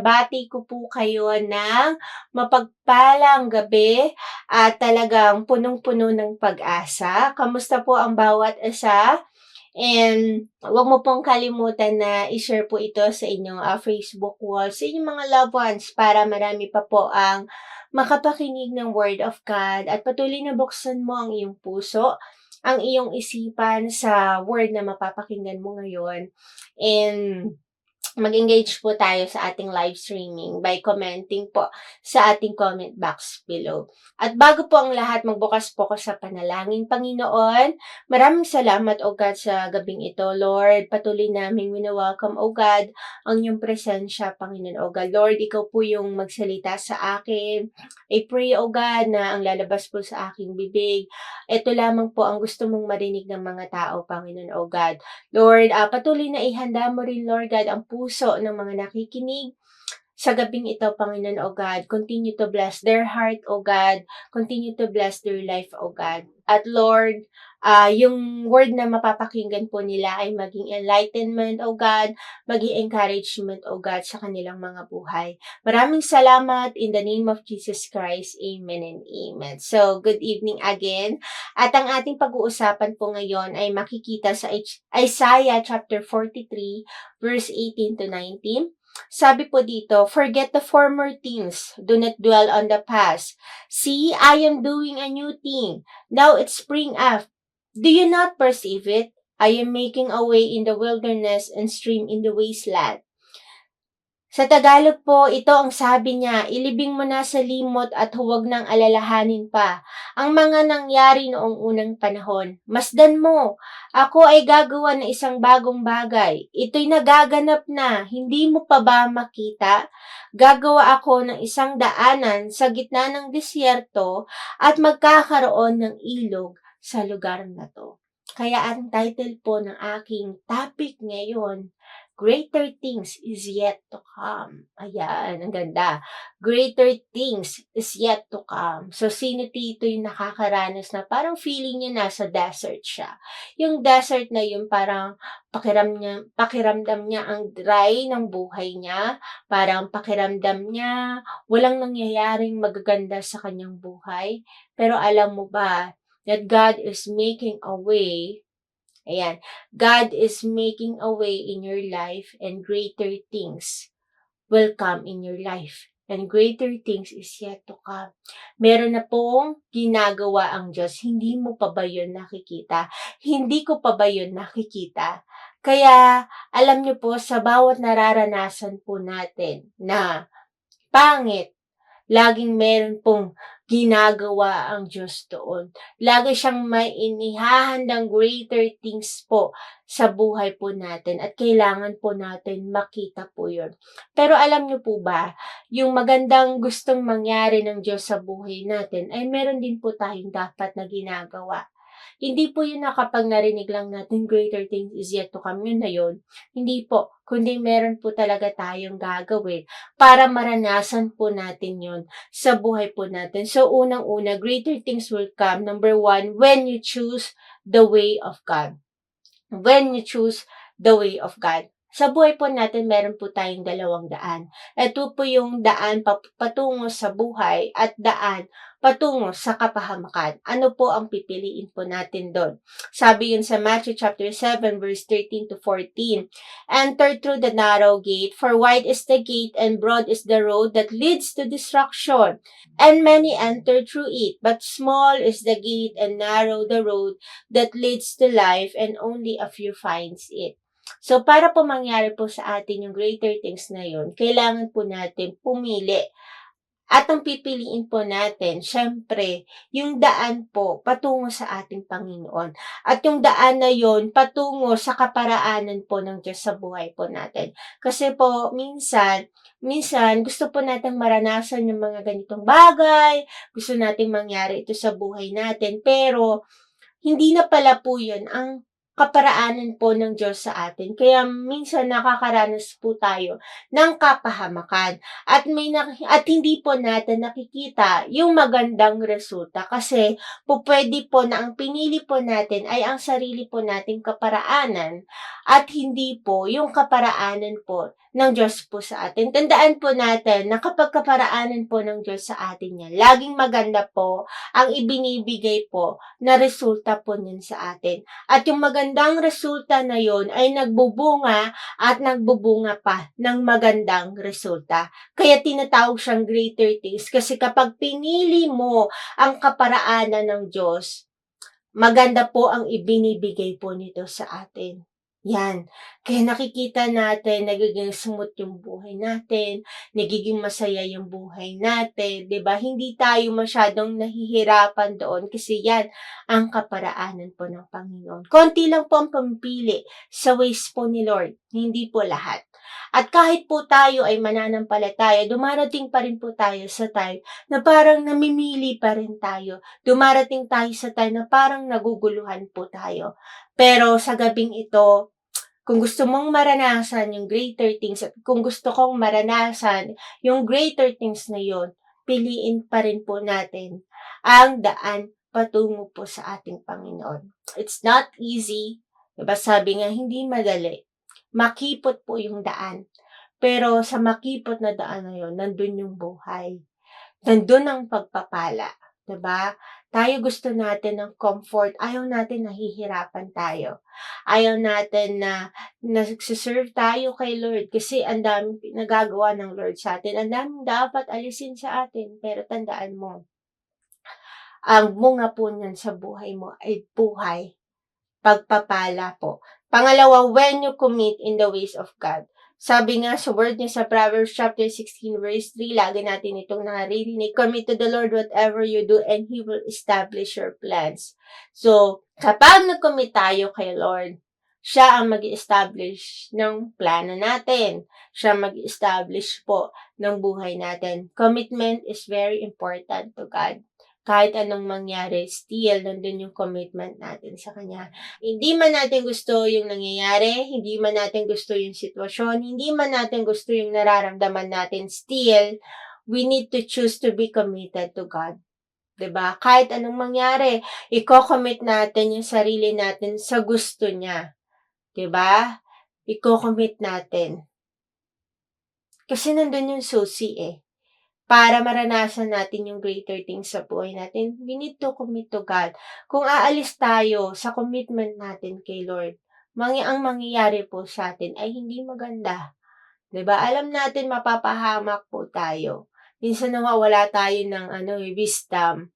binabati ko po kayo ng mapagpalang gabi at talagang punong-puno ng pag-asa. Kamusta po ang bawat isa? And huwag mo pong kalimutan na i-share po ito sa inyong Facebook wall, sa inyong mga loved ones para marami pa po ang makapakinig ng Word of God at patuloy na buksan mo ang iyong puso, ang iyong isipan sa Word na mapapakinggan mo ngayon. And mag-engage po tayo sa ating live streaming by commenting po sa ating comment box below. At bago po ang lahat, magbukas po ako sa panalangin. Panginoon, maraming salamat, O God, sa gabing ito. Lord, patuloy naming wini-welcome, O God, ang iyong presensya, Panginoon, O God. Lord, ikaw po yung magsalita sa akin. I pray, O God, na ang lalabas po sa aking bibig, ito lamang po ang gusto mong marinig ng mga tao, Panginoon, O God. Lord, patuloy na ihanda mo rin, Lord God, ang puso ng mga nakikinig sa gabing ito, Panginoon, O God. Continue to bless their heart, O God. Continue to bless their life, O God. At Lord, yung word na mapapakinggan po nila ay maging enlightenment, O God, maging encouragement, O God, sa kanilang mga buhay. Maraming salamat in the name of Jesus Christ. Amen and amen. So, good evening again. At ang ating pag-uusapan po ngayon ay makikita sa Isaiah chapter 43, verse 18 to 19. Sabi po dito, forget the former things, do not dwell on the past. See, I am doing a new thing. Now it spring up. Do you not perceive it? I am making a way in the wilderness and stream in the wasteland. Sa Tagalog po, ito ang sabi niya, ilibing mo na sa limot at huwag nang alalahanin pa ang mga nangyari noong unang panahon. Masdan mo, ako ay gagawa ng isang bagong bagay. Ito'y nagaganap na, hindi mo pa ba makita? Gagawa ako ng isang daanan sa gitna ng disyerto at magkakaroon ng ilog sa lugar na to. Kaya ang title po ng aking topic ngayon, Greater things is yet to come. Ayan, ang ganda. Greater things is yet to come. So, sino dito yung nakakaranas na parang feeling niya nasa desert siya? Yung desert na yun parang pakiramdam niya ang dry ng buhay niya. Parang pakiramdam niya walang nangyayaring magaganda sa kanyang buhay. Pero alam mo ba that God is making a way. Ayan. God is making a way in your life and greater things will come in your life. And greater things is yet to come. Meron na pong ginagawa ang Diyos. Hindi mo pa ba yun nakikita? Hindi ko pa ba yun nakikita? Kaya, alam niyo po, sa bawat nararanasan po natin na pangit, laging meron pong ginagawa ang Diyos doon. Lagi siyang may inihahandang greater things po sa buhay po natin at kailangan po natin makita po yun. Pero alam niyo po ba, yung magandang gustong mangyari ng Diyos sa buhay natin ay meron din po tayong dapat na ginagawa. Hindi po yun na kapag narinig lang natin greater things is yet to come, yun na yun. Hindi po, kundi meron po talaga tayong gagawin para maranasan po natin yun sa buhay po natin. So, unang-una, greater things will come. Number 1, when you choose the way of God. When you choose the way of God. Sa buhay po natin, meron po tayong dalawang daan. Ito po yung daan patungo sa buhay at daan patungo sa kapahamakan. Ano po ang pipiliin po natin doon? Sabi yun sa Matthew chapter 7 verse 13 to 14. Enter through the narrow gate, for wide is the gate and broad is the road that leads to destruction, and many enter through it. But small is the gate and narrow the road that leads to life, and only a few finds it. So, para po mangyari po sa atin yung greater things na yun, kailangan po natin pumili. At ang pipiliin po natin, syempre, yung daan po patungo sa ating Panginoon. At yung daan na yun patungo sa kaparaanan po ng Diyos sa buhay po natin. Kasi po, minsan, gusto po natin maranasan yung mga ganitong bagay, gusto natin mangyari ito sa buhay natin, pero hindi na pala po yun ang kaparaanan po ng Diyos sa atin. Kaya minsan nakakaranas po tayo ng kapahamakan at hindi po natin nakikita yung magandang resulta kasi po pwede po na ang pinili po natin ay ang sarili po nating kaparaanan at hindi po yung kaparaanan po ng Diyos po sa atin. Tandaan po natin na kapag kaparaanan po ng Diyos sa atin yan, laging maganda po ang ibinibigay po na resulta po niyan sa atin. At yung magandang resulta na yon ay nagbubunga at nagbubunga pa ng magandang resulta. Kaya tinatawag siyang greater things kasi kapag pinili mo ang kaparaanan ng Diyos, maganda po ang ibinibigay po nito sa atin. Yan. Kaya nakikita natin, nagiging smooth yung buhay natin, nagiging masaya yung buhay natin, 'di ba? Hindi tayo masyadong nahihirapan doon kasi yan ang kaparaanan po ng Panginoon. Konti lang po ang pumipili sa ways po ni Lord, hindi po lahat. At kahit po tayo ay mananampalataya, dumarating pa rin po tayo sa time na parang namimili pa rin tayo. Dumarating tayo sa time na parang naguguluhan po tayo. Pero sa gabing ito, kung gusto mong maranasan yung greater things at kung gusto kong maranasan yung greater things na yun, piliin pa rin po natin ang daan patungo po sa ating Panginoon. It's not easy. Diba sabi nga, hindi madali. Makipot po yung daan. Pero sa makipot na daan na yun, nandun yung buhay. Nandun ang pagpapala. Diba? Tayo gusto natin ng comfort. Ayaw natin nahihirapan tayo. Ayaw natin na nagsiserve tayo kay Lord kasi ang daming pinagagawa ng Lord sa atin. Ang daming dapat alisin sa atin. Pero tandaan mo, ang bunga po niyan sa buhay mo ay buhay. Pagpapala po. Pangalawa, when you commit in the ways of God. Sabi nga sa word niya sa Proverbs chapter 16 verse 3, lagi natin itong naririnig, commit to the Lord whatever you do and He will establish your plans. So, kapag nag-commit tayo kay Lord, siya ang mag-establish ng plano natin. Siya mag-establish po ng buhay natin. Commitment is very important to God. Kahit anong mangyari, still, nandun yung commitment natin sa Kanya. Hindi man natin gusto yung nangyayari, hindi man natin gusto yung sitwasyon, hindi man natin gusto yung nararamdaman natin, still, we need to choose to be committed to God. 'Di ba? Kahit anong mangyari, i-commit natin yung sarili natin sa gusto niya. 'Di ba? I-commit natin. Kasi nandun yung susi para maranasan natin yung greater things sa buhay natin, we need to commit to God. Kung aalis tayo sa commitment natin kay Lord, ang mangyayari po sa atin ay hindi maganda. 'Di ba? Alam natin mapapahamak po tayo. Minsan nawawala tayo ng wisdom.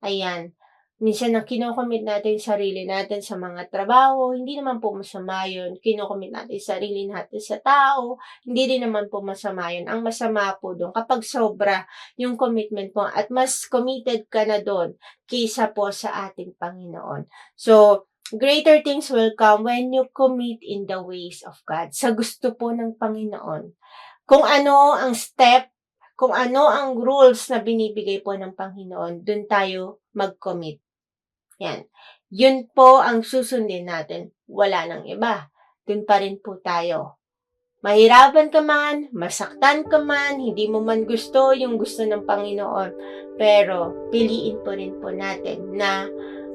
Ayan. Minsan na kinocommit natin yung sarili natin sa mga trabaho, hindi naman po masama yun. Kinocommit natin yung sarili natin sa tao, hindi rin naman po masama yun. Ang masama po doon, kapag sobra yung commitment mo at mas committed ka na doon kaysa po sa ating Panginoon. So, greater things will come when you commit in the ways of God. Sa gusto po ng Panginoon. Kung ano ang step, kung ano ang rules na binibigay po ng Panginoon, doon tayo mag-commit. Yan. Yun po ang susundin natin. Wala nang iba. Dun pa rin po tayo. Mahirapan ka man, masaktan ka man, hindi mo man gusto yung gusto ng Panginoon. Pero, piliin po rin po natin na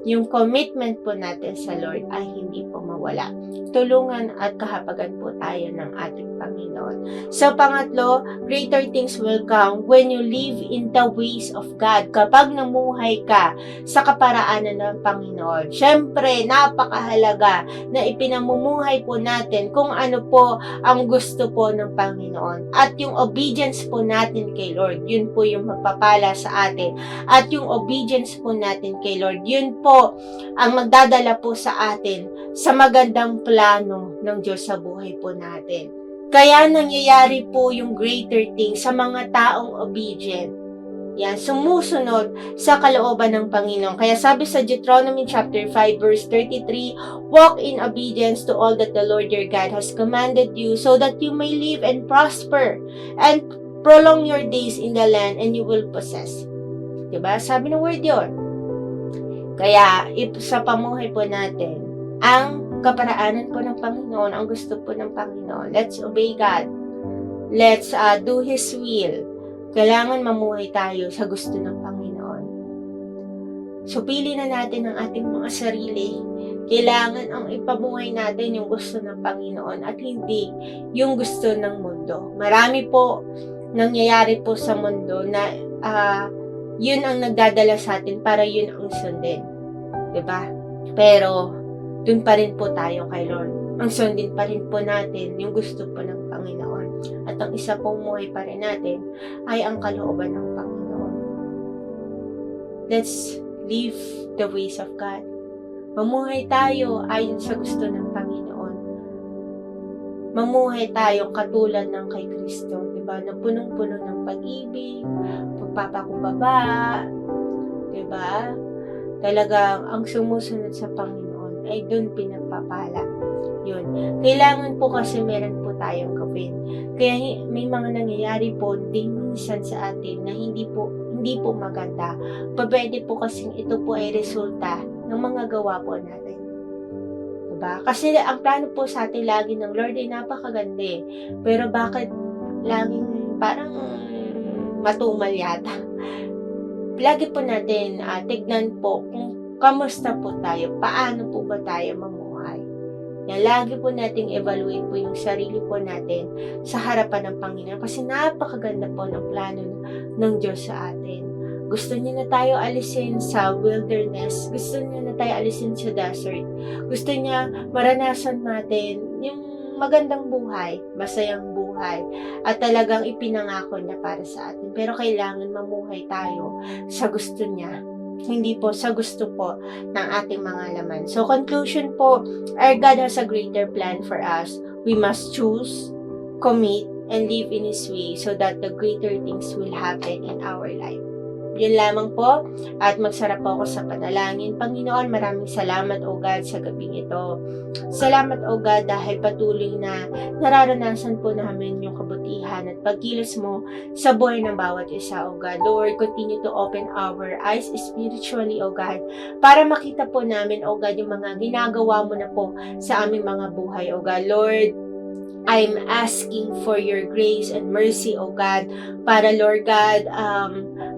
yung commitment po natin sa Lord ay hindi po mawala. Tulungan at kahabagan po tayo ng ating Panginoon. So, pangatlo, greater things will come when you live in the ways of God. Kapag namuhay ka sa kaparaanan ng Panginoon. Siyempre, napakahalaga na ipinamumuhay po natin kung ano po ang gusto po ng Panginoon. At yung obedience po natin kay Lord, yun po yung magpapala sa atin. At yung obedience po natin kay Lord, yun po ang magdadala po sa atin sa magandang plano ng Diyos sa buhay po natin. Kaya nangyayari po yung greater thing sa mga taong obedient. Yan, sumusunod sa kalooban ng Panginoon. Kaya sabi sa Deuteronomy chapter 5 verse 33, walk in obedience to all that the Lord your God has commanded you so that you may live and prosper and prolong your days in the land and you will possess. Diba? Sabi ng word yun. Kaya, sa pamuhay po natin, ang kaparaanan po ng Panginoon, ang gusto po ng Panginoon, let's obey God. Let's do His will. Kailangan mamuhay tayo sa gusto ng Panginoon. So, pili na natin ang ating mga sarili. Kailangan ang ipabuhay natin yung gusto ng Panginoon at hindi yung gusto ng mundo. Marami po nangyayari po sa mundo na yun ang nagdadala sa atin para yun ang sundin. 'Di ba? Pero dun pa rin po tayo kay Lord. Ang sundin pa rin po natin yung gusto po ng Panginoon. At ang isa pong muhay pa rin natin ay ang kalooban ng Panginoon. Let's live the ways of God. Mamuhay tayo ayon sa gusto ng Panginoon. Mamuhay tayo katulad ng kay Kristo, 'di ba? Na punong-puno ng pag-ibig, pagpapakumbaba, 'di ba? Talagang ang sumusunod sa Panginoon ay doon pinagpapala. Yun. Kailangan po kasi meron po tayong gawin. Kaya may mga nangyayari po din minsan sa atin na hindi po maganda. Pwede po kasing ito po ay resulta ng mga gawa po natin. Diba? Kasi ang plano po sa atin lagi ng Lord ay napakaganda eh. Pero bakit laging parang matumal yata? Lagi po natin tignan po kung kamusta po tayo, paano po ba tayo mamuhay. Yan, lagi po nating evaluate po yung sarili po natin sa harapan ng Panginoon kasi napakaganda po ng plano ng Diyos sa atin. Gusto niya na tayo alisin sa wilderness. Gusto niya na tayo alisin sa desert. Gusto niya maranasan natin yung magandang buhay, masayang buhay, at talagang ipinangako niya para sa atin. Pero kailangan mamuhay tayo sa gusto niya, hindi po sa gusto po ng ating mga laman. So, conclusion po, our God has a greater plan for us. We must choose, commit, and live in His way so that the greater things will happen in our life. Yun lamang po, at magsarap po ako sa panalangin. Panginoon, maraming salamat o God sa gabing ito. Salamat o God dahil patuloy na nararanasan po namin yung kabutihan at pagkilos mo sa buhay ng bawat isa o God. Lord, continue to open our eyes spiritually o God para makita po namin o God yung mga ginagawa mo na po sa aming mga buhay o God. Lord, I'm asking for your grace and mercy, O God, para, Lord God,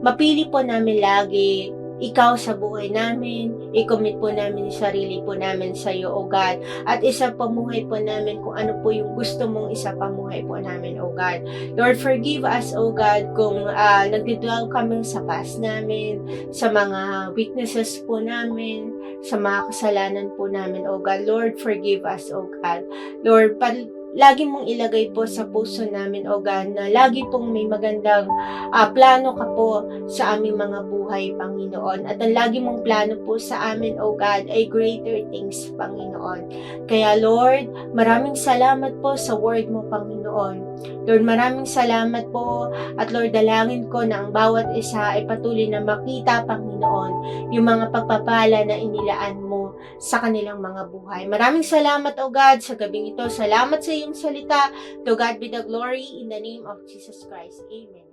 mapili po namin lagi ikaw sa buhay namin, i-commit po namin yung sarili po namin sa iyo, O God, at isa pamuhay po namin kung ano po yung gusto mong isa pamuhay po namin, O God. Lord, forgive us, O God, kung nagdidwell kami sa past namin, sa mga weaknesses po namin, sa mga kasalanan po namin, O God. Lord, forgive us, O God. Lord, lagi mong ilagay po sa puso namin, O God, na lagi pong may magandang plano ka po sa aming mga buhay, Panginoon. At ang lagi mong plano po sa amin, O God, ay greater things, Panginoon. Kaya, Lord, maraming salamat po sa word mo, Panginoon. Lord, maraming salamat po. At Lord, dalangin ko na ang bawat isa ay patuloy na makita, Panginoon, yung mga pagpapala na inilaan mo sa kanilang mga buhay. Maraming salamat, O God, sa gabing ito. Salamat sa iyong salita. To God be the glory in the name of Jesus Christ. Amen.